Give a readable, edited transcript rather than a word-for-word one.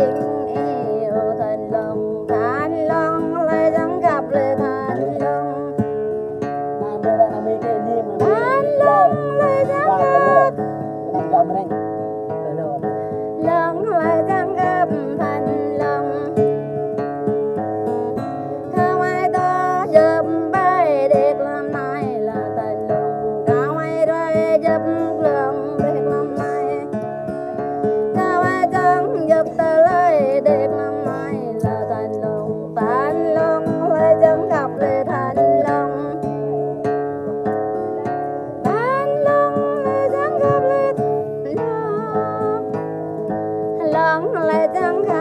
yêu thành long lại chẳng gặp lại thành long lại chẳng gặp long lại chẳng gặp thành long không ai đó giúp bay đẹp làm này là thành long không ai đó giúp lòng đẹp làm này không ai chẳng giúp ta lấy đẹp làm này là thành long lại chẳng gặp lại thành long lại chẳng gặp lại thành long lại chẳng gặp